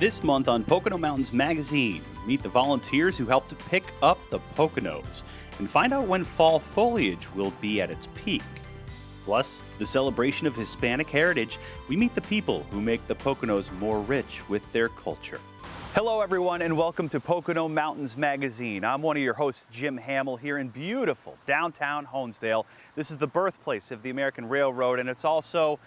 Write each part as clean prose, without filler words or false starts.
This month on Pocono Mountains Magazine, meet the volunteers who helped to pick up the Poconos and find out when fall foliage will be at its peak. Plus, the celebration of Hispanic heritage, we meet the people who make the Poconos more rich with their culture. Hello everyone and welcome to Pocono Mountains Magazine. I'm one of your hosts, Jim Hamill, here in beautiful downtown Honesdale. This is the birthplace of the American Railroad, and it's also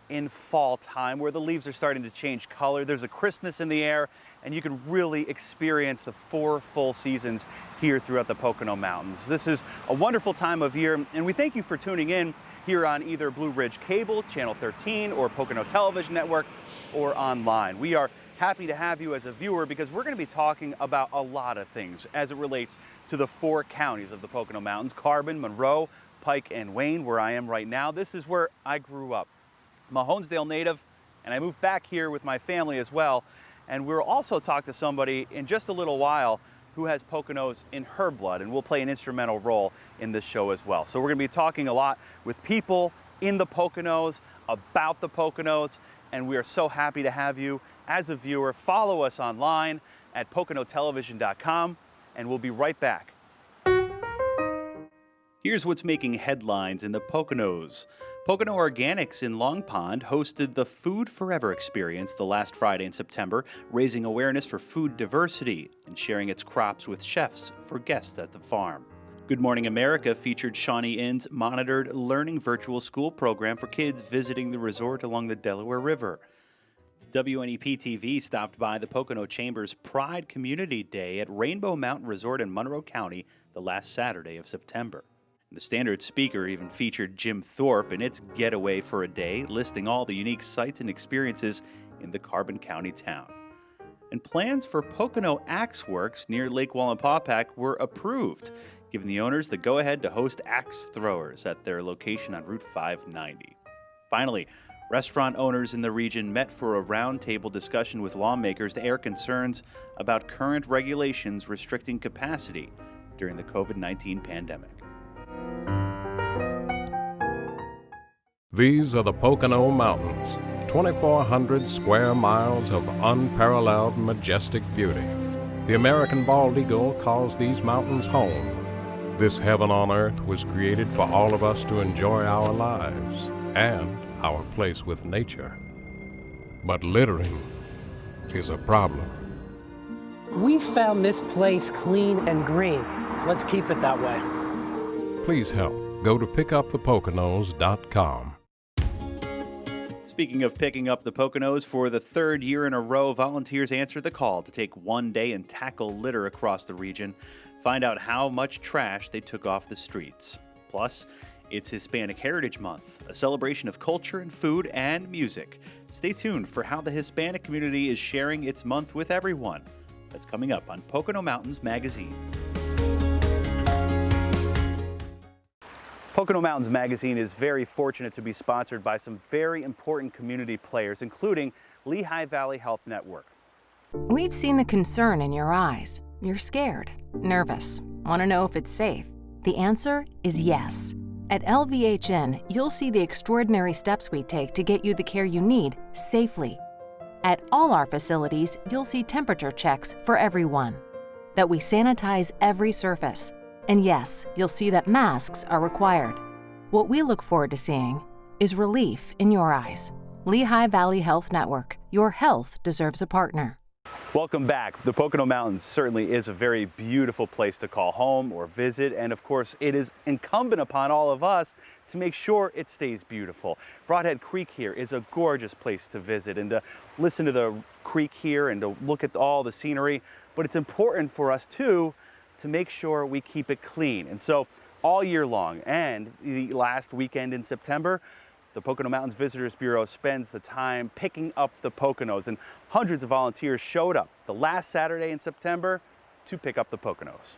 in fall time where the leaves are starting to change color. There's a crispness in the air, and you can really experience the 4 full seasons here throughout the Pocono Mountains. This is a wonderful time of year, and we thank you for tuning in here on either Blue Ridge Cable, Channel 13, or Pocono Television Network, or online. We are happy to have you as a viewer because we're going to be talking about a lot of things as it relates to the 4 counties of the Pocono Mountains: Carbon, Monroe, Pike, and Wayne, where I am right now. This is where I grew up. I'm a Honesdale native, and I moved back here with my family as well. And we'll also talk to somebody in just a little while who has Poconos in her blood and will play an instrumental role in this show as well. So we're going to be talking a lot with people in the Poconos, about the Poconos, and we are so happy to have you as a viewer. Follow us online at PoconoTelevision.com, and we'll be right back. Here's what's making headlines in the Poconos. Pocono Organics in Long Pond hosted the Food Forever experience the last Friday in September, raising awareness for food diversity and sharing its crops with chefs for guests at the farm. Good Morning America featured Shawnee Inn's monitored learning virtual school program for kids visiting the resort along the Delaware River. WNEP-TV stopped by the Pocono Chamber's Pride Community Day at Rainbow Mountain Resort in Monroe County the last Saturday of September. The Standard Speaker even featured Jim Thorpe in its Getaway for a Day, listing all the unique sights and experiences in the Carbon County town. And plans for Pocono Axe Works near Lake Wallenpaupack were approved, giving the owners the go-ahead to host axe throwers at their location on Route 590. Finally, restaurant owners in the region met for a roundtable discussion with lawmakers to air concerns about current regulations restricting capacity during the COVID-19 pandemic. These are the Pocono Mountains, 2,400 square miles of unparalleled majestic beauty. The American bald eagle calls these mountains home. This heaven on earth was created for all of us to enjoy our lives and our place with nature. But littering is a problem. We found this place clean and green. Let's keep it that way. Please help. Go to pickupthepoconos.com. Speaking of picking up the Poconos, for the 3rd year in a row, volunteers answered the call to take one day and tackle litter across the region. Find out how much trash they took off the streets. Plus, it's Hispanic Heritage Month, a celebration of culture and food and music. Stay tuned for how the Hispanic community is sharing its month with everyone. That's coming up on Pocono Mountains Magazine. Pocono Mountains Magazine is very fortunate to be sponsored by some very important community players, including Lehigh Valley Health Network. We've seen the concern in your eyes. You're scared, nervous, want to know if it's safe. The answer is yes. At LVHN, you'll see the extraordinary steps we take to get you the care you need safely. At all our facilities, you'll see temperature checks for everyone, that we sanitize every surface. And yes, you'll see that masks are required. What we look forward to seeing is relief in your eyes. Lehigh Valley Health Network. Your health deserves a partner. Welcome back. The Pocono Mountains certainly is a very beautiful place to call home or visit, and of course it is incumbent upon all of us to make sure it stays beautiful. Broadhead Creek here is a gorgeous place to visit and to listen to the creek here and to look at all the scenery, but it's important for us too to make sure we keep it clean. And so all year long and the last weekend in September, the Pocono Mountains Visitors Bureau spends the time picking up the Poconos, and hundreds of volunteers showed up the last Saturday in September to pick up the Poconos.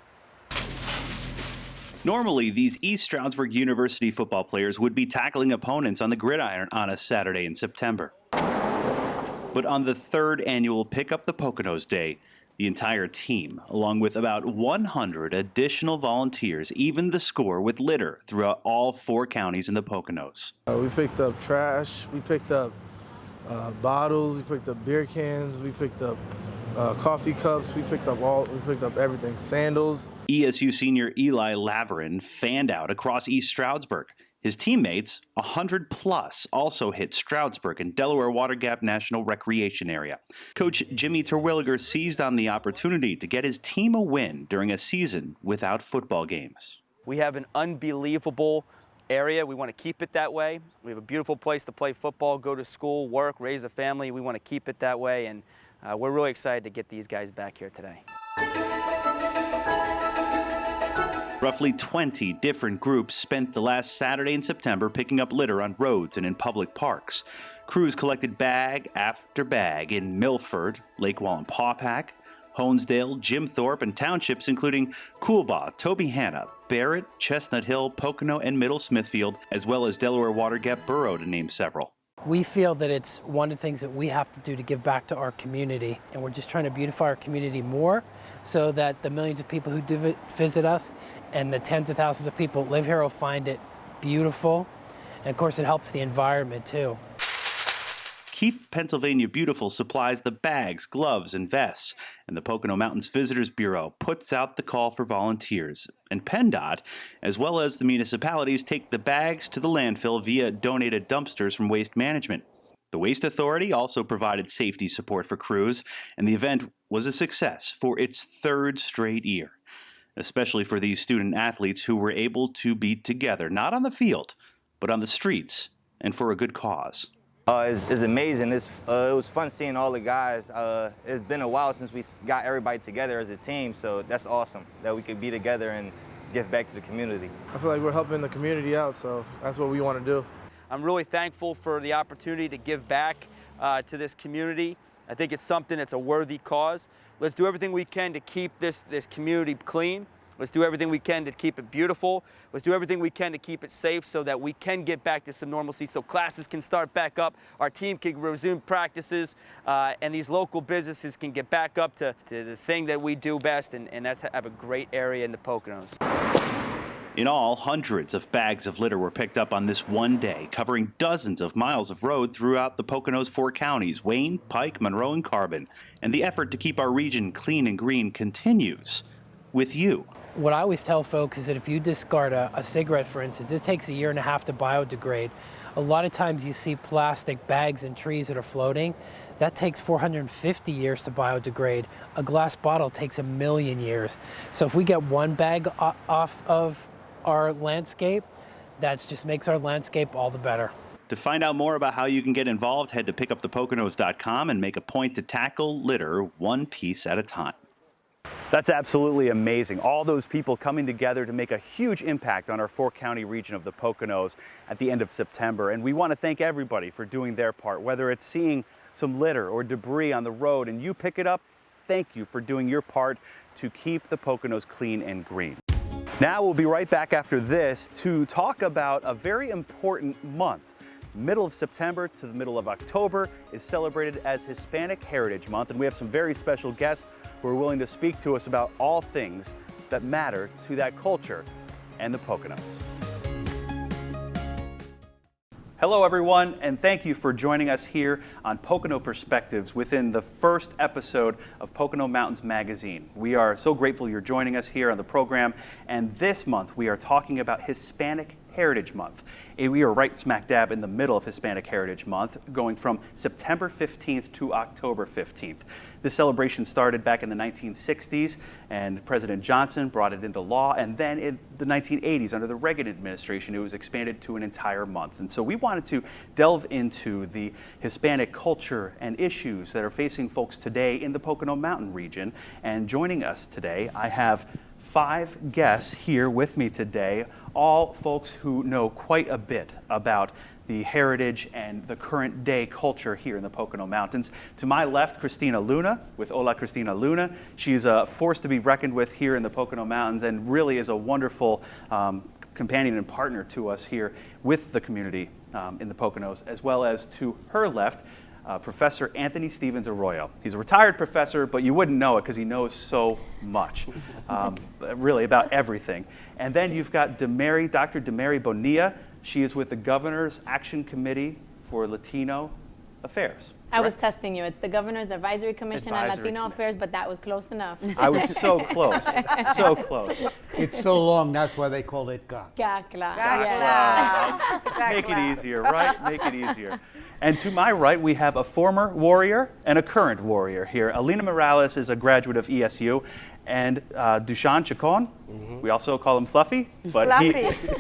Normally, these East Stroudsburg University football players would be tackling opponents on the gridiron on a Saturday in September. But on the 3rd annual Pick Up the Poconos Day, the entire team, along with about 100 additional volunteers, evened the score with litter throughout all 4 counties in the Poconos. We picked up trash, we picked up bottles, we picked up beer cans, we picked up coffee cups, we picked up everything, sandals. ESU senior Eli Laverin fanned out across East Stroudsburg. His teammates, 100 plus, also hit Stroudsburg and Delaware Water Gap National Recreation Area. Coach Jimmy Terwilliger seized on the opportunity to get his team a win during a season without football games. We have an unbelievable area. We want to keep it that way. We have a beautiful place to play football, go to school, work, raise a family. We want to keep it that way, and we're really excited to get these guys back here today. Roughly 20 different groups spent the last Saturday in September picking up litter on roads and in public parks. Crews collected bag after bag in Milford, Lake Wallenpaupack, Honesdale, Jim Thorpe, and townships including Coolbaugh, Tobyhanna, Barrett, Chestnut Hill, Pocono, and Middle Smithfield, as well as Delaware Water Gap Borough, to name several. We feel that it's one of the things that we have to do to give back to our community, and we're just trying to beautify our community more so that the millions of people who do visit us and the tens of thousands of people that live here will find it beautiful. And of course, it helps the environment too. Keep Pennsylvania Beautiful supplies the bags, gloves, and vests, and the Pocono Mountains Visitors Bureau puts out the call for volunteers. And PennDOT, as well as the municipalities, take the bags to the landfill via donated dumpsters from Waste Management. The Waste Authority also provided safety support for crews, and the event was a success for its third straight year, especially for these student athletes who were able to be together, not on the field, but on the streets, and for a good cause. It's amazing. It was fun seeing all the guys. It's been a while since we got everybody together as a team, so that's awesome that we could be together and give back to the community. I feel like we're helping the community out, so that's what we want to do. I'm really thankful for the opportunity to give back to this community. I think it's something that's a worthy cause. Let's do everything we can to keep this community clean. Let's do everything we can to keep it beautiful. Let's do everything we can to keep it safe so that we can get back to some normalcy, so classes can start back up, our team can resume practices, and these local businesses can get back up to the thing that we do best, and that's have a great area in the Poconos. In all, hundreds of bags of litter were picked up on this one day, covering dozens of miles of road throughout the Poconos' 4 counties, Wayne, Pike, Monroe, and Carbon. And the effort to keep our region clean and green continues with you. What I always tell folks is that if you discard a cigarette, for instance, it takes 1.5 years to biodegrade. A lot of times you see plastic bags and trees that are floating. That takes 450 years to biodegrade. A glass bottle takes 1,000,000 years. So if we get one bag off of our landscape, that just makes our landscape all the better. To find out more about how you can get involved, head to pickupthepoconos.com and make a point to tackle litter one piece at a time. That's absolutely amazing. All those people coming together to make a huge impact on our 4-county region of the Poconos at the end of September. And we want to thank everybody for doing their part, whether it's seeing some litter or debris on the road and you pick it up. Thank you for doing your part to keep the Poconos clean and green. Now we'll be right back after this to talk about a very important month. Middle of September to the middle of October is celebrated as Hispanic Heritage Month, and we have some very special guests who are willing to speak to us about all things that matter to that culture and the Poconos. Hello everyone, and thank you for joining us here on Pocono Perspectives within the first episode of Pocono Mountains Magazine. We are so grateful you're joining us here on the program, and this month we are talking about Hispanic Heritage Month. We are right smack dab in the middle of Hispanic Heritage Month, going from September 15th to October 15th. This celebration started back in the 1960s, and President Johnson brought it into law, and then in the 1980s, under the Reagan administration, it was expanded to an entire month. And so we wanted to delve into the Hispanic culture and issues that are facing folks today in the Pocono Mountain region. And joining us today, I have 5 guests here with me today, all folks who know quite a bit about the heritage and the current day culture here in the Pocono Mountains. To my left, Christina Luna with Hola Christina Luna. She's a force to be reckoned with here in the Pocono Mountains and really is a wonderful companion and partner to us here with the community in the Poconos, as well as to her left, Professor Anthony Stevens Arroyo. He's a retired professor, but you wouldn't know it because he knows so much, really about everything. And then you've got Dr. Demary Bonilla. She is with the Governor's Action Committee for Latino Affairs. I was testing you. It's the Governor's Advisory Commission on Advisory Latino Affairs, but that was close enough. I was so close, so close. It's so long, that's why they call it GAC. GACLA. Make it easier, right? Make it easier. And to my right, we have a former warrior and a current warrior here. Alina Morales is a graduate of ESU, and Dushan Chacon, we also call him Fluffy, but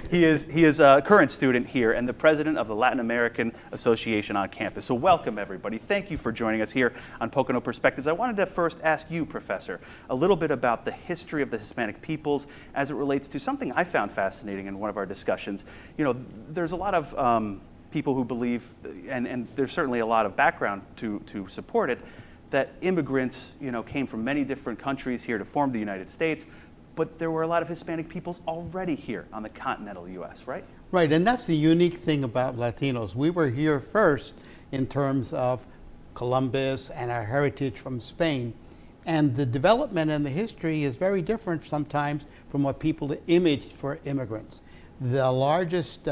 he is a current student here and the president of the Latin American Association on campus. So welcome, everybody. Thank you for joining us here on Pocono Perspectives. I wanted to first ask you, Professor, a little bit about the history of the Hispanic peoples as it relates to something I found fascinating in one of our discussions. You know, there's a lot of people who believe, and there's certainly a lot of background to support it, that immigrants, you know, came from many different countries here to form the United States, but there were a lot of Hispanic peoples already here on the continental U.S., right? Right, and that's the unique thing about Latinos. We were here first in terms of Columbus and our heritage from Spain. And the development and the history is very different sometimes from what people imaged for immigrants. The largest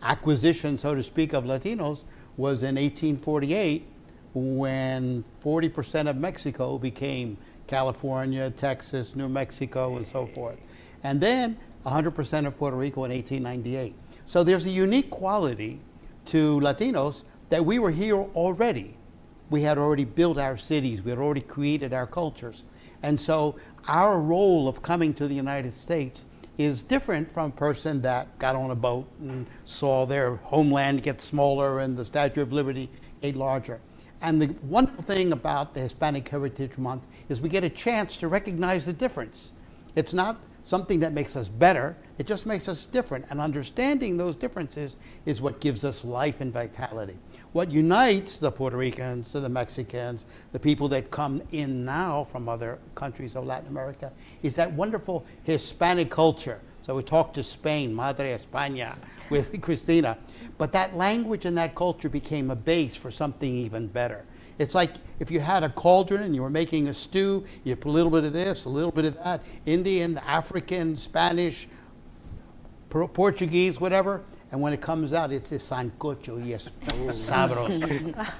acquisition, so to speak, of Latinos was in 1848, when 40% of Mexico became California, Texas, New Mexico, and so forth. And then 100% of Puerto Rico in 1898. So there's a unique quality to Latinos that we were here already. We had already built our cities, we had already created our cultures. And so our role of coming to the United States is different from a person that got on a boat and saw their homeland get smaller and the Statue of Liberty get larger. And the wonderful thing about the Hispanic Heritage Month is we get a chance to recognize the difference. It's not something that makes us better, it just makes us different. And understanding those differences is what gives us life and vitality. What unites the Puerto Ricans, the Mexicans, the people that come in now from other countries of Latin America is that wonderful Hispanic culture. So we talked to Spain, Madre España, with Cristina. But that language and that culture became a base for something even better. It's like if you had a cauldron and you were making a stew, you put a little bit of this, a little bit of that, Indian, African, Spanish, Portuguese, whatever, and when it comes out, it's a sancocho, yes, sabroso.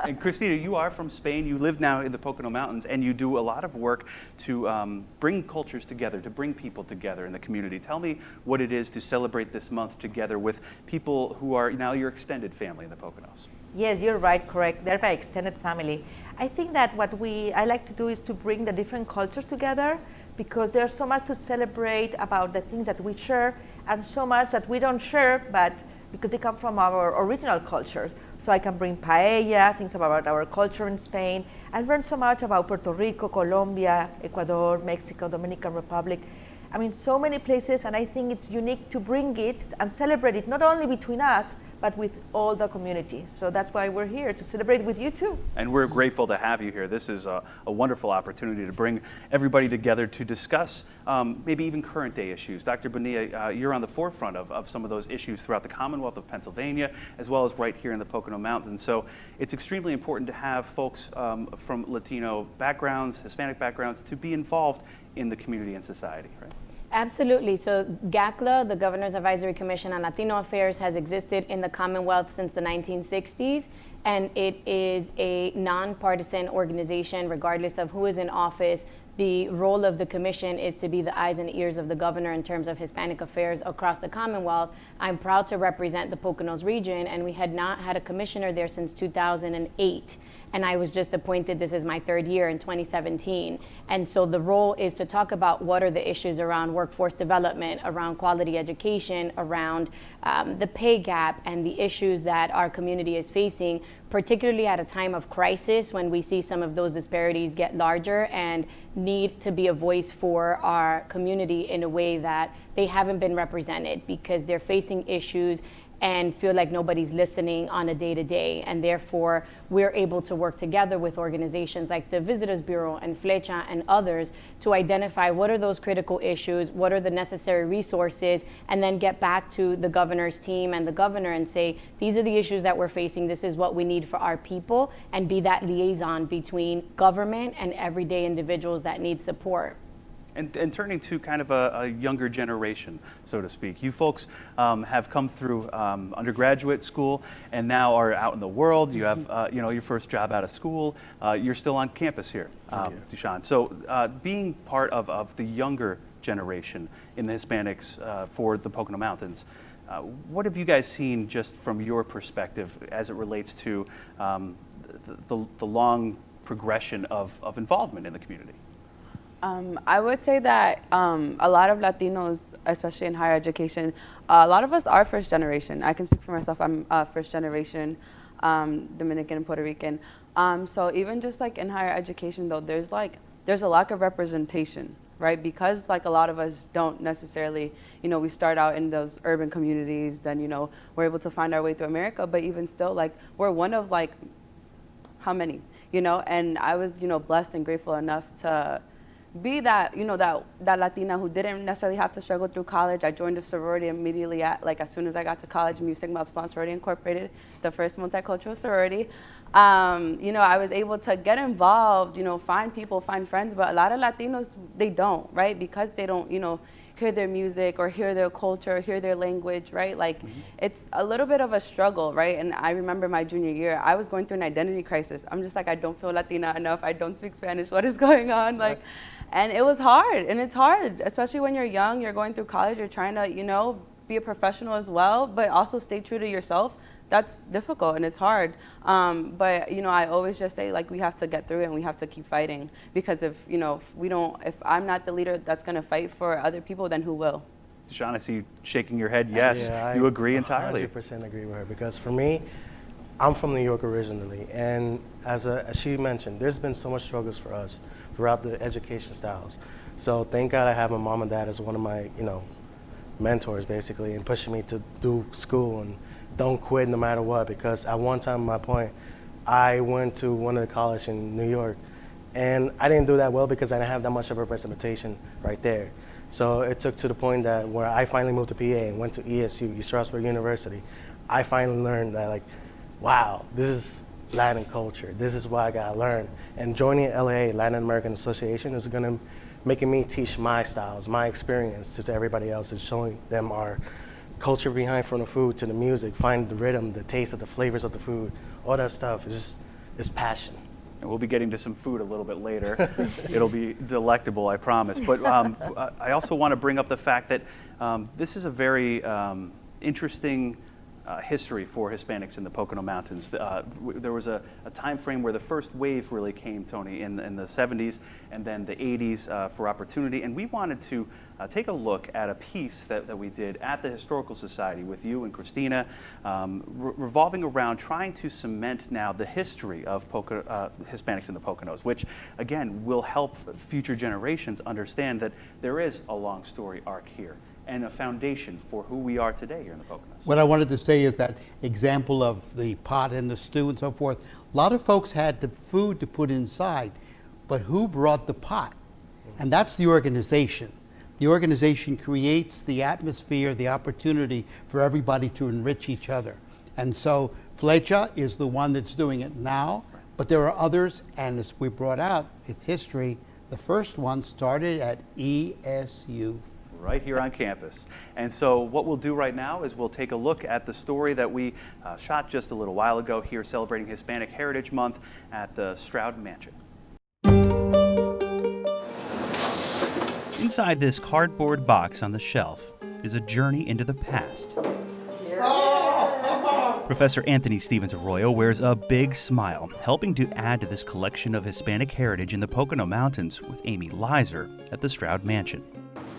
And Cristina, you are from Spain. You live now in the Pocono Mountains, and you do a lot of work to bring cultures together, to bring people together in the community. Tell me what it is to celebrate this month together with people who are now your extended family in the Poconos. Yes, you're right, correct. They're my extended family. I think that what I like to do is to bring the different cultures together, because there's so much to celebrate about the things that we share and so much that we don't share, but because they come from our original cultures. So I can bring paella, things about our culture in Spain, and learn so much about Puerto Rico, Colombia, Ecuador, Mexico, Dominican Republic. I mean, so many places, and I think it's unique to bring it and celebrate it, not only between us, but with all the community. So that's why we're here, to celebrate with you too. And we're grateful to have you here. This is a wonderful opportunity to bring everybody together to discuss maybe even current day issues. Dr. Bonilla, you're on the forefront of some of those issues throughout the Commonwealth of Pennsylvania, as well as right here in the Pocono Mountains. So it's extremely important to have folks from Latino backgrounds, Hispanic backgrounds, to be involved in the community and society, right? Absolutely. So GACLA, the Governor's Advisory Commission on Latino Affairs, has existed in the Commonwealth since the 1960s, and it is a nonpartisan organization regardless of who is in office. The role of the commission is to be the eyes and ears of the governor in terms of Hispanic affairs across the Commonwealth. I'm proud to represent the Poconos region, and we had not had a commissioner there since 2008. And I was just appointed, this is my third year in 2017. And so the role is to talk about what are the issues around workforce development, around quality education, around the pay gap, and the issues that our community is facing, particularly at a time of crisis when we see some of those disparities get larger and need to be a voice for our community in a way that they haven't been represented because they're facing issues and feel like nobody's listening on a day-to-day. And therefore, we're able to work together with organizations like the Visitors Bureau and Flecha and others to identify what are those critical issues, what are the necessary resources, and then get back to the governor's team and the governor and say, these are the issues that we're facing, this is what we need for our people, and be that liaison between government and everyday individuals that need support. And turning to kind of a younger generation, so to speak, you folks have come through undergraduate school and now are out in the world. You have your first job out of school. You're still on campus here, Dushan. So being part of the younger generation in the Hispanics for the Pocono Mountains, what have you guys seen just from your perspective as it relates to the long progression of involvement in the community? I would say that a lot of Latinos, especially in higher education, a lot of us are first generation. I can speak for myself. I'm first generation Dominican and Puerto Rican. So even just like in higher education though, there's a lack of representation, right? Because like a lot of us don't necessarily, we start out in those urban communities, then, we're able to find our way through America, but even still, like, we're one of like, how many, and I was, blessed and grateful enough to be that, that Latina who didn't necessarily have to struggle through college. I joined a sorority immediately as soon as I got to college, Mu Sigma Upsilon Sorority Incorporated, the first multicultural sorority. I was able to get involved, find people, find friends, but a lot of Latinos, they don't, right? Because they don't, hear their music or hear their culture, hear their language, right? Like, it's a little bit of a struggle, right? And I remember my junior year, I was going through an identity crisis. I'm just like, I don't feel Latina enough. I don't speak Spanish. What is going on? Like, and it was hard, and it's hard, especially when you're young, you're going through college, you're trying to, be a professional as well, but also stay true to yourself. That's difficult and it's hard. But I always just say, like, we have to get through it and we have to keep fighting, because if I'm not the leader that's gonna fight for other people, then who will? Dushan, I see you shaking your head. Yes, yeah, you agree entirely. 100% agree with her, because for me, I'm from New York originally, and as she mentioned, there's been so much struggles for us throughout the education styles. So thank God I have my mom and dad as one of my, mentors basically, and pushing me to do school and don't quit no matter what, because at one time, my point, I went to one of the college in New York, and I didn't do that well because I didn't have that much of a representation right there. So it took to the point that where I finally moved to PA and went to ESU, East Stroudsburg University, I finally learned that, like, wow, this is Latin culture. This is what I gotta learn. And joining LA Latin American Association is gonna making me teach my styles, my experience to everybody else, and showing them our culture behind from the food to the music, find the rhythm, the taste of the flavors of the food, all that stuff. It's passion. And we'll be getting to some food a little bit later. It'll be delectable, I promise. But I also want to bring up the fact that this is a very interesting history for Hispanics in the Pocono Mountains. There was a time frame where the first wave really came, Tony, in the 70s and then the 80s for opportunity. And we wanted to take a look at a piece that we did at the Historical Society with you and Christina, revolving around trying to cement now the history of Hispanics in the Poconos, which again will help future generations understand that there is a long story arc here and a foundation for who we are today here in the Poconos. What I wanted to say is that example of the pot and the stew and so forth, a lot of folks had the food to put inside, but who brought the pot? And that's the organization. The organization creates the atmosphere, the opportunity for everybody to enrich each other. And so Flecha is the one that's doing it now, but there are others, and as we brought out with history, the first one started at ESU. Right here on campus. And so what we'll do right now is we'll take a look at the story that we shot just a little while ago here celebrating Hispanic Heritage Month at the Stroud Mansion. Inside this cardboard box on the shelf is a journey into the past. Professor Anthony Stevens Arroyo wears a big smile, helping to add to this collection of Hispanic heritage in the Pocono Mountains with Amy Lizer at the Stroud Mansion.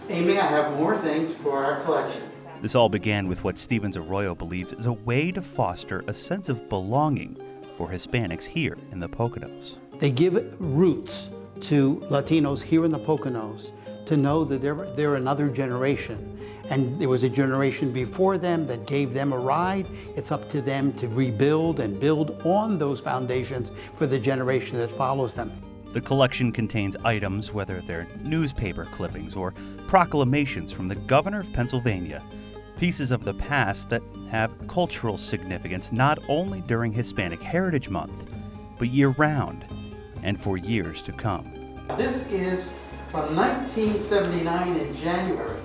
Amy, I have more things for our collection. This all began with what Stevens Arroyo believes is a way to foster a sense of belonging for Hispanics here in the Poconos. They give roots to Latinos here in the Poconos to know that they're another generation. And there was a generation before them that gave them a ride. It's up to them to rebuild and build on those foundations for the generation that follows them. The collection contains items, whether they're newspaper clippings or proclamations from the governor of Pennsylvania, pieces of the past that have cultural significance not only during Hispanic Heritage Month, but year-round and for years to come. This is from 1979 in January.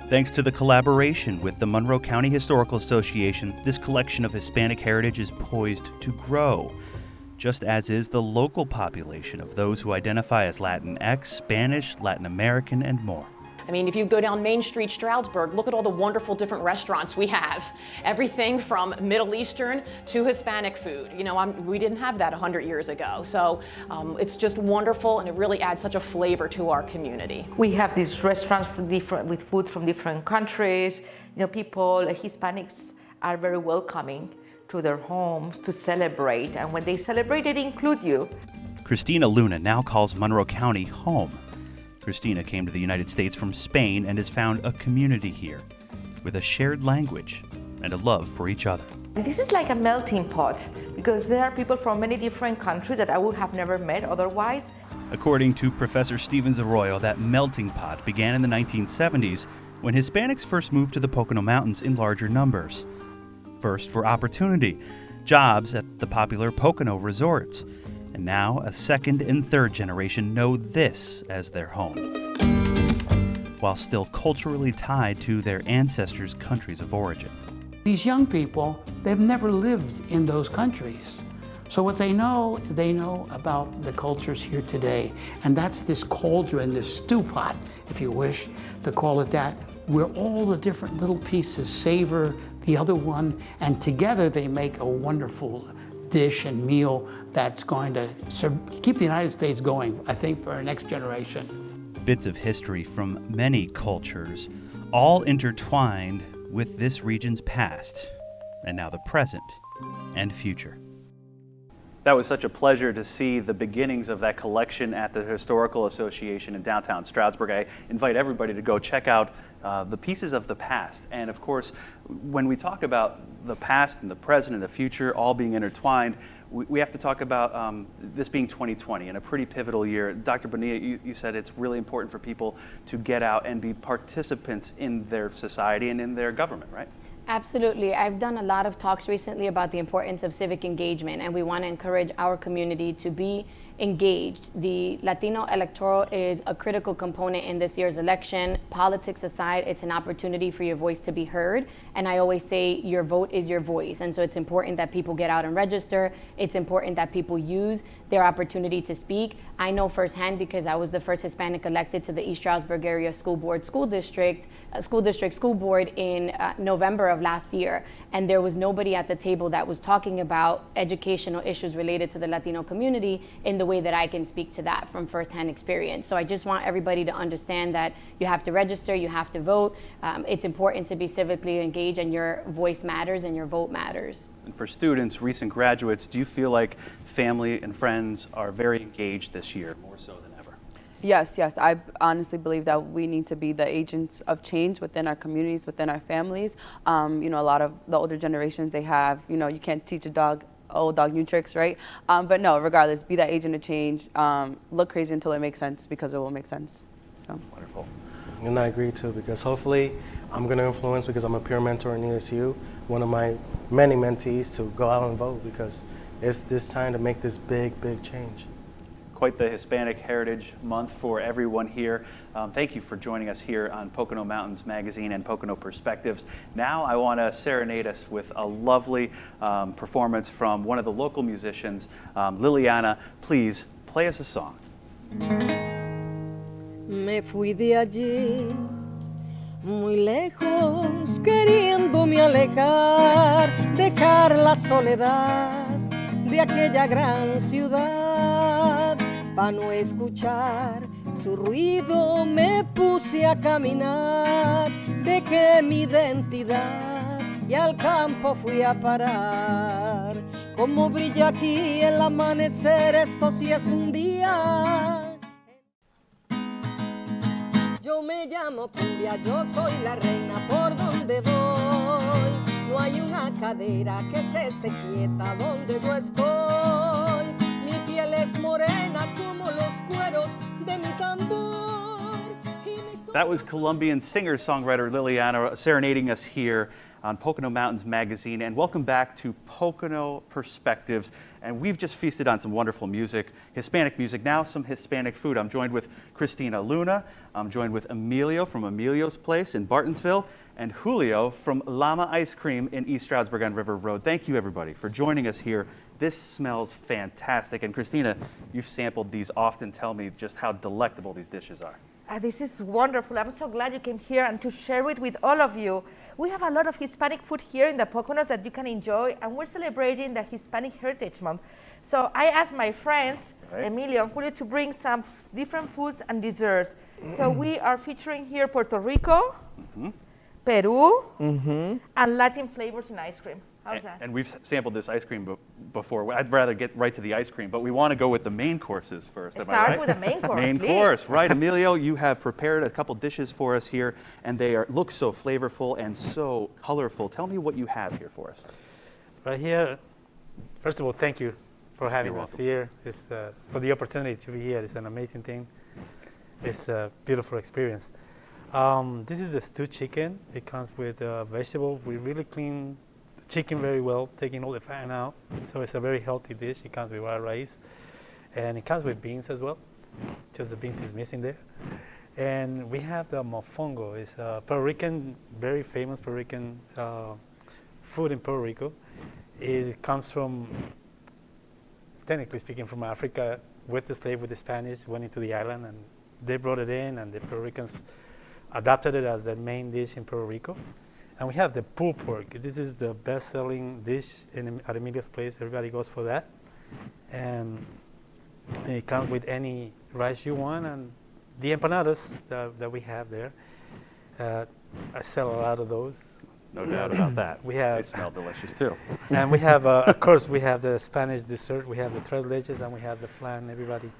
Thanks to the collaboration with the Monroe County Historical Association, this collection of Hispanic heritage is poised to grow, just as is the local population of those who identify as Latinx, Spanish, Latin American, and more. I mean, if you go down Main Street, Stroudsburg, look at all the wonderful different restaurants we have. Everything from Middle Eastern to Hispanic food. You know, we didn't have that 100 years ago. So it's just wonderful, and it really adds such a flavor to our community. We have these restaurants with food from different countries. You know, people, Hispanics are very welcoming to their homes to celebrate. And when they celebrate, they include you. Christina Luna now calls Monroe County home. Christina came to the United States from Spain and has found a community here with a shared language and a love for each other. This is like a melting pot because there are people from many different countries that I would have never met otherwise. According to Professor Stevens Arroyo, that melting pot began in the 1970s when Hispanics first moved to the Pocono Mountains in larger numbers. First for opportunity, jobs at the popular Pocono resorts. And now a second and third generation know this as their home, while still culturally tied to their ancestors' countries of origin. These young people, they've never lived in those countries. So what they know about the cultures here today, and that's this cauldron, this stew pot, if you wish to call it that, where all the different little pieces savor the other one, and together they make a wonderful dish and meal that's going to keep the United States going, I think, for our next generation. Bits of history from many cultures, all intertwined with this region's past, and now the present and future. That was such a pleasure to see the beginnings of that collection at the Historical Association in downtown Stroudsburg. I invite everybody to go check out the pieces of the past. And of course, when we talk about the past and the present and the future all being intertwined, we have to talk about this being 2020 and a pretty pivotal year. Dr. Bonilla, you said it's really important for people to get out and be participants in their society and in their government, right? Absolutely. I've done a lot of talks recently about the importance of civic engagement, and we want to encourage our community to be engaged. The Latino electoral is a critical component in this year's election. Politics aside, it's an opportunity for your voice to be heard. And I always say your vote is your voice. And so it's important that people get out and register. It's important that people use their opportunity to speak. I know firsthand because I was the first Hispanic elected to the East Stroudsburg Area School District School Board in November of last year. And there was nobody at the table that was talking about educational issues related to the Latino community in the way that I can speak to that from firsthand experience. So I just want everybody to understand that you have to register, you have to vote. It's important to be civically engaged, and your voice matters and your vote matters. And for students, recent graduates, do you feel like family and friends are very engaged this year, more so than ever? Yes. I honestly believe that we need to be the agents of change within our communities, within our families. You know, a lot of the older generations, they have, you know, you can't teach a old dog new tricks, right? But no, regardless, be that agent of change. Look crazy until it makes sense, because it will make sense. So wonderful. And I agree too, because hopefully I'm going to influence, because I'm a peer mentor in ESU, one of my many mentees, to go out and vote, because it's this time to make this big change. Quite the Hispanic Heritage Month for everyone here. Thank you for joining us here on Pocono Mountains Magazine and Pocono Perspectives. Now I want to serenade us with a lovely performance from one of the local musicians, Liliana. Please play us a song. Me fui de allí, muy lejos, queriéndome alejar, dejar la soledad de aquella gran ciudad. Pa' no escuchar su ruido me puse a caminar, dejé mi identidad y al campo fui a parar. Como brilla aquí el amanecer, esto sí es un día. Yo me llamo cumbia, yo soy la reina por donde voy. No hay una cadera que se esté quieta donde yo estoy. Mi piel es morena como los cueros de mi tambor. That was Colombian singer-songwriter Liliana serenading us here on Pocono Mountains Magazine, and welcome back to Pocono Perspectives. And we've just feasted on some wonderful music, Hispanic music, now some Hispanic food. I'm joined with Christina Luna, I'm joined with Emilio from Emilio's Place in Bartonsville, and Julio from Llama Ice Cream in East Stroudsburg on River Road. Thank you, everybody, for joining us here. This smells fantastic. And Christina, you've sampled these often. Tell me just how delectable these dishes are. This is wonderful. I'm so glad you came here and to share it with all of you. We have a lot of Hispanic food here in the Poconos that you can enjoy, and we're celebrating the Hispanic Heritage Month. So I asked my friends, Emilio and Julio, to bring some different foods and desserts. So we are featuring here Puerto Rico, Peru, and Latin flavors in ice cream. How's that? And we've sampled this ice cream before. I'd rather get right to the ice cream, but we want to go with the main courses first. Start with the main course, Main please. course, right. Emilio, you have prepared a couple dishes for us here, and they look so flavorful and so colorful. Tell me what you have here for us. Right here, first of all, thank you for having us here. It's, for the opportunity to be here. It's an amazing thing. It's a beautiful experience. This is the stewed chicken. It comes with vegetable. We really clean the chicken very well, taking all the fat out. So it's a very healthy dish. It comes with white rice. And it comes with beans as well. Just the beans is missing there. And we have the mofongo. It's a Puerto Rican, very famous Puerto Rican food in Puerto Rico. It comes from, technically speaking, from Africa with the slave, with the Spanish, went into the island, and they brought it in, and the Puerto Ricans adopted it as their main dish in Puerto Rico. And we have the pulled pork. This is the best-selling dish at Emilio's Place. Everybody goes for that. And it comes with any rice you want, and the empanadas that we have there. I sell a lot of those. No doubt about that. They smell delicious too. And we have, of course, we have the Spanish dessert. We have the tres leches, and we have the flan. Everybody.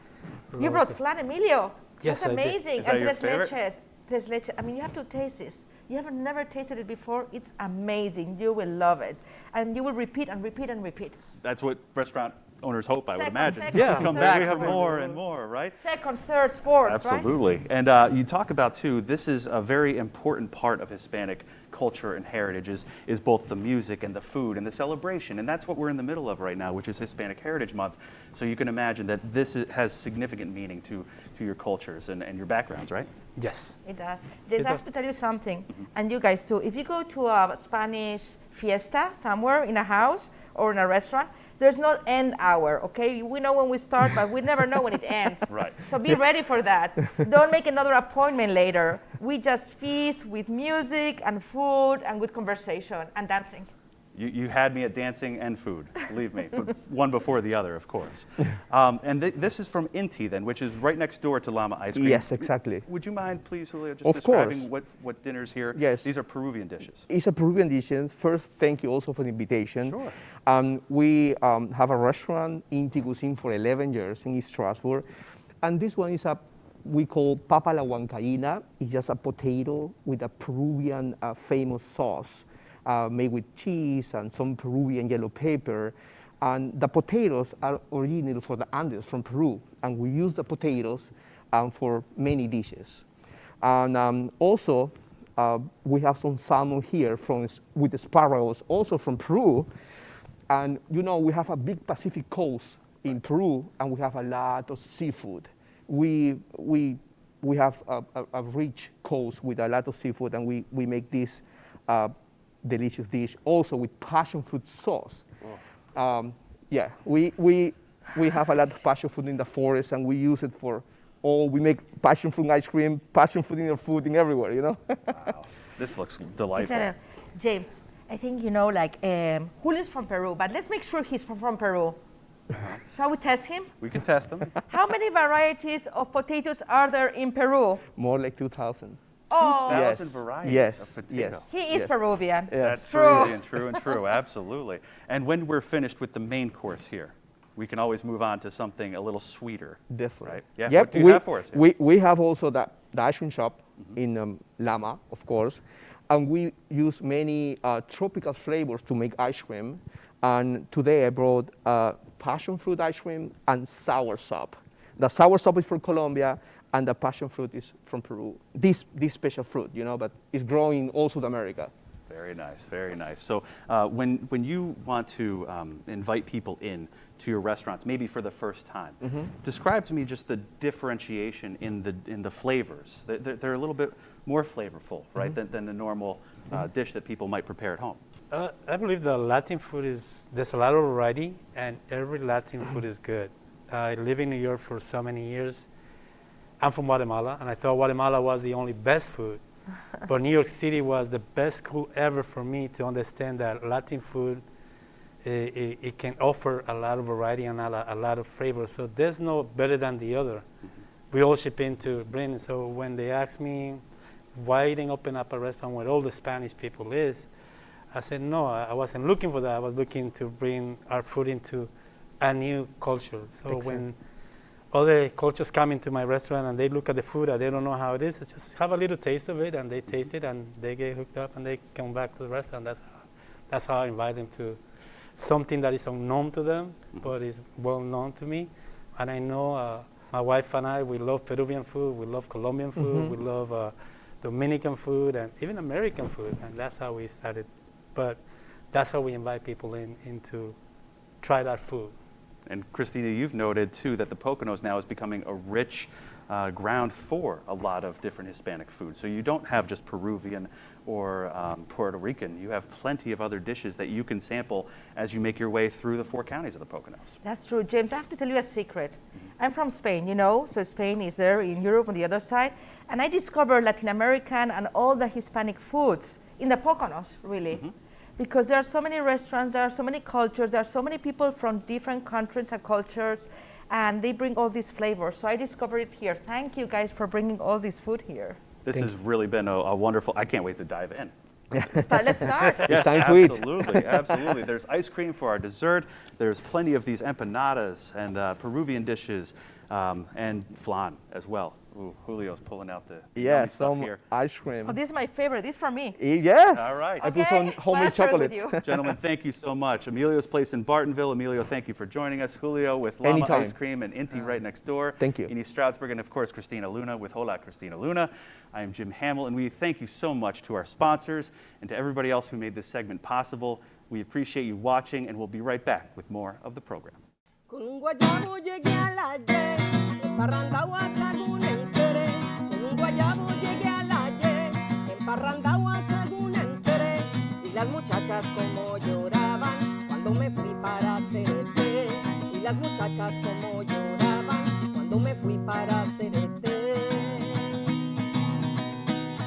You brought flan, Emilio. Yes, That's I did. amazing. Is that and your tres favorite? leches. Tres leches. I mean, you have to taste this. You have never tasted it before. It's amazing. You will love it, and you will repeat and repeat and repeat. That's what restaurant owners hope, I would imagine. second, Come third, back for fourth. more and more, right? Seconds, thirds, fourths, right? Absolutely. And you talk about, too, this is a very important part of Hispanic culture and heritage is both the music and the food and the celebration. And that's what we're in the middle of right now, which is Hispanic Heritage Month. So you can imagine that this has significant meaning to your cultures and your backgrounds, right? Yes. It does. Just have to tell you something, and you guys too. If you go to a Spanish fiesta somewhere in a house or in a restaurant, there's no end hour, okay? We know when we start, but we never know when it ends. Right. So be ready for that. Don't make another appointment later. We just feast with music and food and good conversation and dancing. You had me at dancing and food, believe me, but one before the other, of course. And this is from Inti, then, which is right next door to Llama Ice Cream. Yes, exactly. Would you mind, please, Julio, just Of describing course. what dinner's here? Yes. These are Peruvian dishes. It's a Peruvian dish. First, thank you also for the invitation. Sure. We have a restaurant, Inti Cuisine, for 11 years in East Strasbourg. And this one is we call papa la huancaína. It's just a potato with a Peruvian famous sauce. Made with cheese and some Peruvian yellow pepper. And the potatoes are original for the Andes, from Peru. And we use the potatoes for many dishes. And also, we have some salmon here with asparagus, also from Peru. And you know, we have a big Pacific coast in Peru, and we have a lot of seafood. We have a rich coast with a lot of seafood, and we make this delicious dish also with passion fruit sauce. Yeah, we have a lot of passion fruit in the forest, and we use it for all. We make passion fruit ice cream, passion fruit in our food, in everywhere, you know. Wow, this looks delightful. James, I think you know, like, Julio's from Peru, but let's make sure he's from Peru. Shall we test him? We can test him. How many varieties of potatoes are there in Peru? More like 2,000. Oh, 2,000 varieties of potato. He is Peruvian. That's true. Peruvian, true and true, absolutely. And when we're finished with the main course here, we can always move on to something a little sweeter. Definitely. Right? Yeah. Yep. What do you have for us here? We have also the ice cream shop in Llama, of course, and we use many tropical flavors to make ice cream. And today I brought passion fruit ice cream and sour sop. The sour sop is from Colombia, and the passion fruit is from Peru. This special fruit, you know, but it's growing in all South America. Very nice, very nice. So when you want to invite people in to your restaurants, maybe for the first time, describe to me just the differentiation in the flavors. They're a little bit more flavorful, right, than the normal dish that people might prepare at home. I believe the Latin food there's a lot of variety, and every Latin food is good. I live in New York for so many years. I'm from Guatemala, and I thought Guatemala was the only best food. But New York City was the best school ever for me to understand that Latin food, it can offer a lot of variety and a lot of flavor. So there's no better than the other. We all ship into Britain. So when they ask me why didn't open up a restaurant where all the Spanish people is, I said, no, I wasn't looking for that. I was looking to bring our food into a new culture. So when other cultures come into my restaurant and they look at the food and they don't know how it is, I just have a little taste of it, and they taste it and they get hooked up and they come back to the restaurant. That's how I invite them to something that is unknown to them, but is well known to me. And I know my wife and I, we love Peruvian food, we love Colombian food, we love Dominican food, and even American food, and that's how we started. But that's how we invite people in to try that food. And Christina, you've noted too that the Poconos now is becoming a rich ground for a lot of different Hispanic food. So you don't have just Peruvian or Puerto Rican. You have plenty of other dishes that you can sample as you make your way through the 4 counties of the Poconos. That's true, James. I have to tell you a secret. I'm from Spain, you know, so Spain is there in Europe on the other side. And I discovered Latin American and all the Hispanic foods in the Poconos, really. Because there are so many restaurants, there are so many cultures, there are so many people from different countries and cultures, and they bring all these flavors. So I discovered it here. Thank you guys for bringing all this food here. This has really been a wonderful, I can't wait to dive in. Let's start. Yes, it's time to eat. absolutely, absolutely. There's ice cream for our dessert. There's plenty of these empanadas and Peruvian dishes and flan as well. Ooh, Julio's pulling out the yummy stuff here. Ice cream. Oh, this is my favorite. This is for me. Yes. All right. I put some homemade chocolate. Gentlemen, thank you so much. Emilio's Place in Bartonville. Emilio, thank you for joining us. Julio with Llama Anytime. Ice Cream and Inti right next door. Thank you. In East Stroudsburg, and of course, Christina Luna with Hola Christina Luna. I am Jim Hamill, and we thank you so much to our sponsors and to everybody else who made this segment possible. We appreciate you watching, and we'll be right back with more of the program. Con un guayabo llegué a la Y, emparrandao a Sagún enteré. Con un guayabo llegué a la Y, emparrandao a Sagún enteré. Y las muchachas como lloraban cuando me fui para Cerete. Y las muchachas como lloraban cuando me fui para Cerete.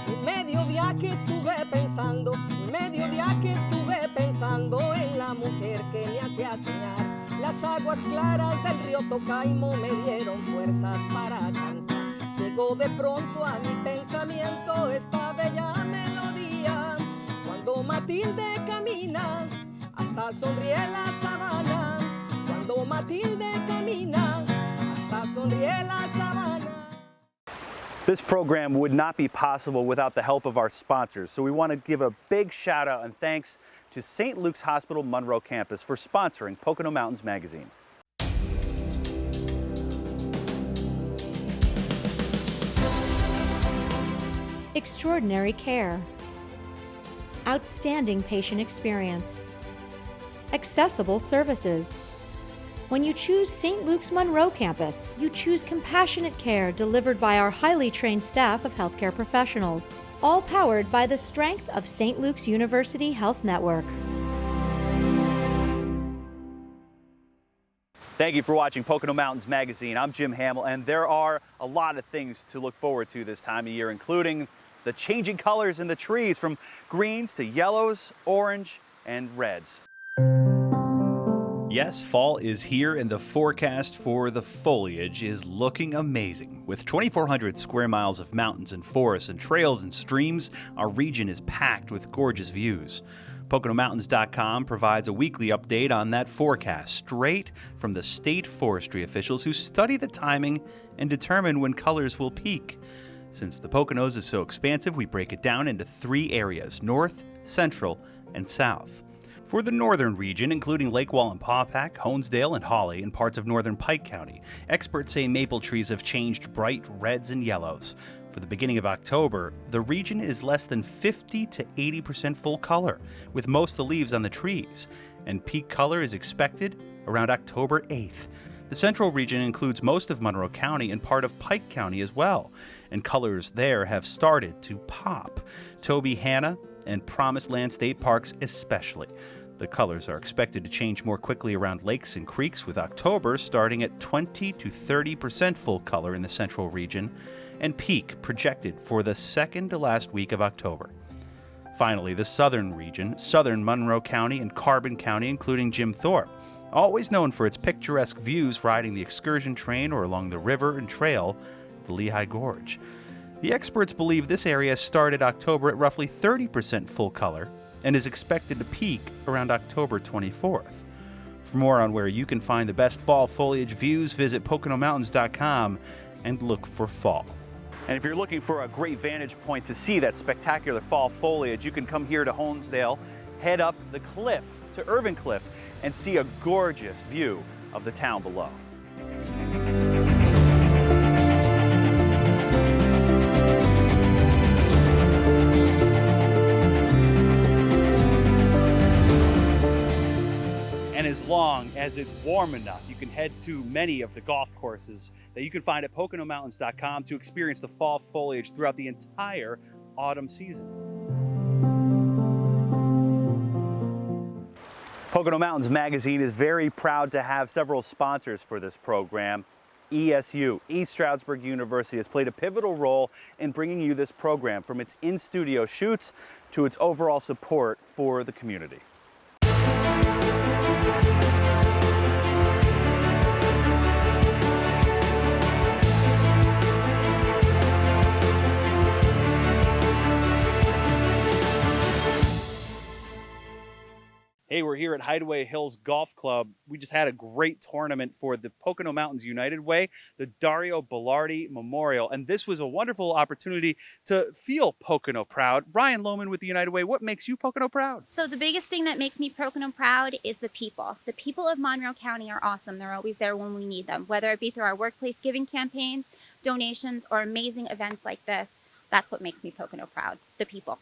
Un mediodía que estuve pensando, un mediodía que estuve pensando en la mujer que me hacía soñar. Las aguas claras del río Tocaimo me dieron fuerzas para cantar. Llegó de pronto a mi pensamiento esta bella melodía. Cuando Matilde camina, hasta sonríe la sabana. Cuando Matilde camina, hasta sonríe la sabana. This program would not be possible without the help of our sponsors, so we want to give a big shout out and thanks to St. Luke's Hospital Monroe campus for sponsoring Pocono Mountains Magazine. Extraordinary care, outstanding patient experience, accessible services. When you choose St. Luke's Monroe campus, you choose compassionate care delivered by our highly trained staff of healthcare professionals, all powered by the strength of St. Luke's University Health Network. Thank you for watching Pocono Mountains Magazine. I'm Jim Hamill, and there are a lot of things to look forward to this time of year, including the changing colors in the trees from greens to yellows, orange, and reds. Yes, fall is here, and the forecast for the foliage is looking amazing. With 2,400 square miles of mountains and forests and trails and streams, our region is packed with gorgeous views. PoconoMountains.com provides a weekly update on that forecast straight from the state forestry officials who study the timing and determine when colors will peak. Since the Poconos is so expansive, we break it down into 3 areas: north, central, and south. For the northern region, including Lake Wallenpaupack, Honesdale, and Hawley, and parts of northern Pike County, experts say maple trees have changed bright reds and yellows. For the beginning of October, the region is less than 50 to 80% full color, with most of the leaves on the trees, and peak color is expected around October 8th. The central region includes most of Monroe County and part of Pike County as well, and colors there have started to pop. Toby Hanna and Promised Land State Parks especially. The colors are expected to change more quickly around lakes and creeks, with October starting at 20 to 30% full color in the central region, and peak projected for the second to last week of October. Finally, the southern region, southern Monroe County and Carbon County, including Jim Thorpe, always known for its picturesque views riding the excursion train or along the river and trail, the Lehigh Gorge. The experts believe this area started October at roughly 30% full color and is expected to peak around October 24th. For more on where you can find the best fall foliage views, visit PoconoMountains.com and look for fall. And if you're looking for a great vantage point to see that spectacular fall foliage, you can come here to Honesdale, head up the cliff to Irving Cliff, and see a gorgeous view of the town below. And as long as it's warm enough, you can head to many of the golf courses that you can find at PoconoMountains.com to experience the fall foliage throughout the entire autumn season. Pocono Mountains Magazine is very proud to have several sponsors for this program. ESU, East Stroudsburg University, has played a pivotal role in bringing you this program, from its in-studio shoots to its overall support for the community. Hey, we're here at Hideaway Hills Golf Club. We just had a great tournament for the Pocono Mountains United Way, the Dario Bellardi Memorial, and this was a wonderful opportunity to feel Pocono proud. Ryan Lohman with the United Way, what makes you Pocono proud? So the biggest thing that makes me Pocono proud is the people. The people of Monroe County are awesome. They're always there when we need them, whether it be through our workplace giving campaigns, donations, or amazing events like this. That's what makes me Pocono proud, the people.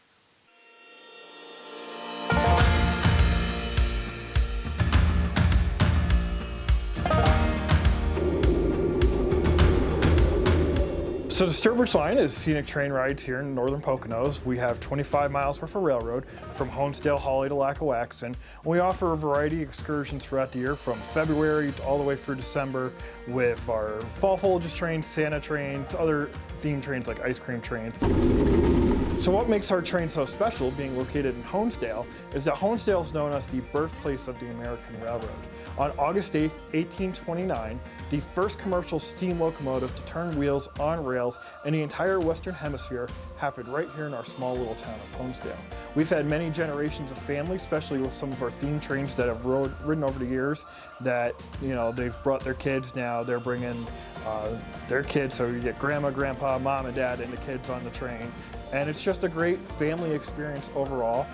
So the Stroudsburg line is scenic train rides here in northern Poconos. We have 25 miles worth of railroad from Honesdale, Hawley to Lackawaxen. We offer a variety of excursions throughout the year, from February to all the way through December, with our fall foliage trains, Santa trains, other themed trains like ice cream trains. So what makes our train so special, being located in Honesdale, is that Honesdale is known as the birthplace of the American Railroad. On August 8, 1829, the first commercial steam locomotive to turn wheels on rails in the entire Western Hemisphere happened right here in our small little town of Honesdale. We've had many generations of families, especially with some of our theme trains that have ridden over the years, that, you know, they've brought their kids now, they're bringing their kids, so you get grandma, grandpa, mom, and dad, and the kids on the train. And it's just a great family experience overall.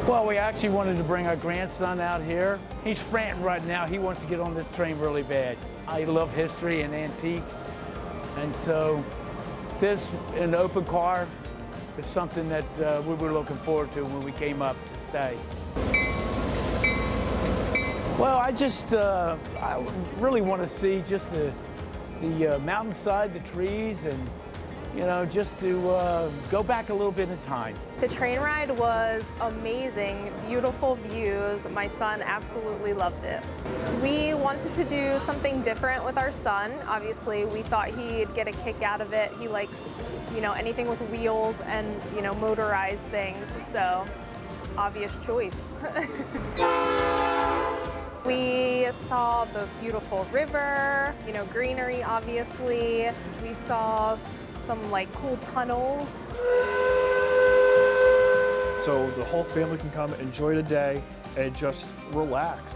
Well, we actually wanted to bring our grandson out here. He's frantic right now. He wants to get on this train really bad. I love history and antiques, and so this, an open car, is something that we were looking forward to when we came up to stay. Well, I really want to see just the mountainside, the trees, and you know, just to go back a little bit in time. The train ride was amazing, beautiful views. My son absolutely loved it. We wanted to do something different with our son. Obviously, we thought he'd get a kick out of it. He likes, you know, anything with wheels and, you know, motorized things, so obvious choice. We saw the beautiful river, you know, greenery, obviously. We saw some like cool tunnels. So the whole family can come, enjoy the day, and just relax.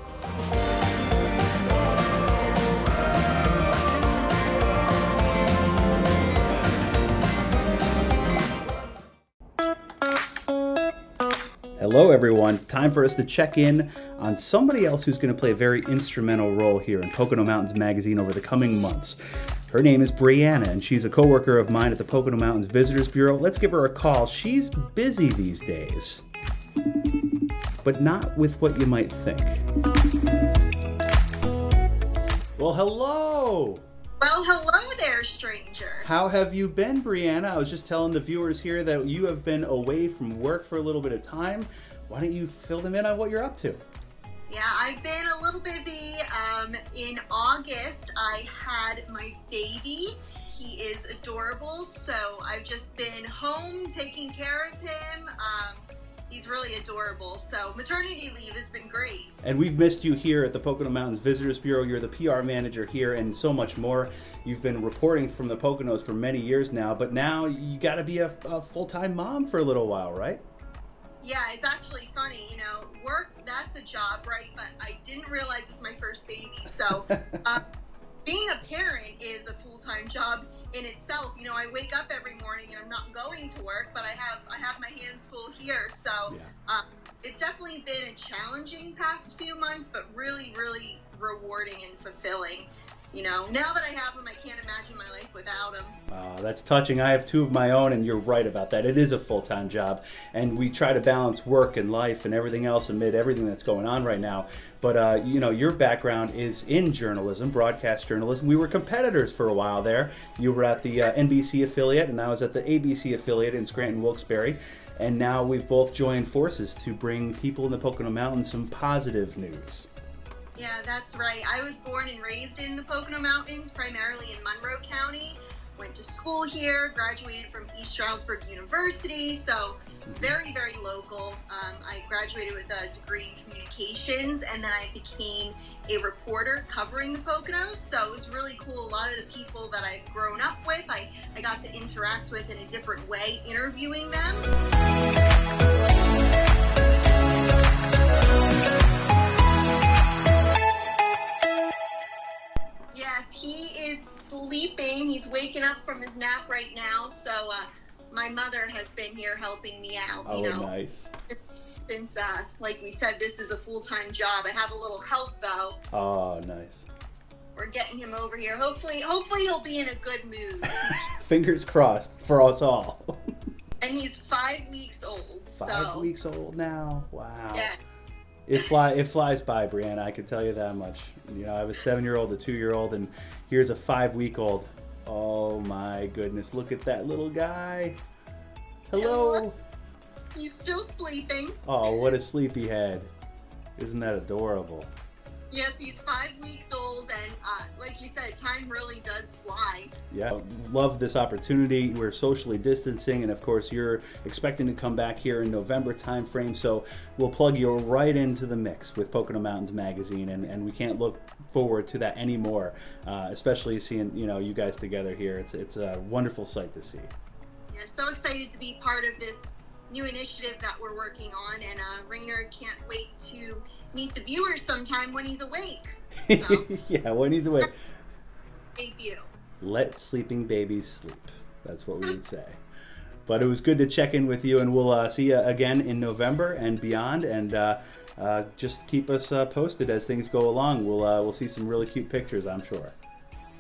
Hello everyone, time for us to check in on somebody else who's going to play a very instrumental role here in Pocono Mountains Magazine over the coming months. Her name is Brianna, and she's a coworker of mine at the Pocono Mountains Visitors Bureau. Let's give her a call. She's busy these days, but not with what you might think. Well, hello! Well, hello there, stranger. How have you been, Brianna? I was just telling the viewers here that you have been away from work for a little bit of time. Why don't you fill them in on what you're up to? Yeah, I've been a little busy. In August, I had my baby. He is adorable, so I've just been home taking care of him. He's really adorable, so maternity leave has been great. And we've missed you here at the Pocono Mountains Visitors Bureau. You're the PR manager here and so much more. You've been reporting from the Poconos for many years now, but now you got to be a full-time mom for a little while, right? Yeah, it's actually funny, you know, work, that's a job, right? But I didn't realize it's my first baby. So being a parent is a full-time job in itself. You know, I wake up every morning and I'm not going to work, but I have my hands full here. So it's definitely been a challenging past few months, but really, really rewarding and fulfilling. You know, now that I have him, I can't imagine my life without him. That's touching. I have two of my own, and you're right about that. It is a full-time job, and we try to balance work and life and everything else amid everything that's going on right now. But, you know, your background is in journalism, broadcast journalism. We were competitors for a while there. You were at the NBC affiliate, and I was at the ABC affiliate in Scranton-Wilkes-Barre. And now we've both joined forces to bring people in the Pocono Mountains some positive news. Yeah, that's right. I was born and raised in the Pocono Mountains, primarily in Monroe County. Went to school here, graduated from East Stroudsburg University, so very, very local. I graduated with a degree in communications, and then I became a reporter covering the Poconos, so it was really cool. A lot of the people that I've grown up with, I got to interact with in a different way, interviewing them. Yes, he is sleeping. He's waking up from his nap right now. So my mother has been here helping me out. Oh, you know, nice. Since, like we said, this is a full-time job. I have a little help though. Oh, nice. We're getting him over here. Hopefully he'll be in a good mood. Fingers crossed for us all. And he's 5 weeks old. 5 weeks old now. Wow. Yeah. It flies by, Brianna. I can tell you that much. You know, I have a 7-year-old, a 2-year-old, and here's a 5-week-old. Oh my goodness! Look at that little guy. Hello. He's still sleeping. Oh, what a sleepy head! Isn't that adorable? Yes, he's 5 weeks old, and like you said, time really does fly. Yeah, love this opportunity. We're socially distancing, and of course, you're expecting to come back here in November timeframe, so we'll plug you right into the mix with Pocono Mountains Magazine, and we can't look forward to that anymore, especially seeing you guys together here. It's a wonderful sight to see. Yeah, so excited to be part of this new initiative that we're working on, and Rainer can't wait to meet the viewers sometime when he's awake. So. Yeah, when he's awake. Debut. Let sleeping babies sleep. That's what we would say. But it was good to check in with you, and we'll see you again in November and beyond. And just keep us posted as things go along. We'll see some really cute pictures, I'm sure.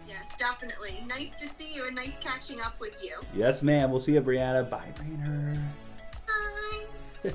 Yes, definitely. Nice to see you and nice catching up with you. Yes, ma'am. We'll see you, Brianna. Bye, Rainer. Bye.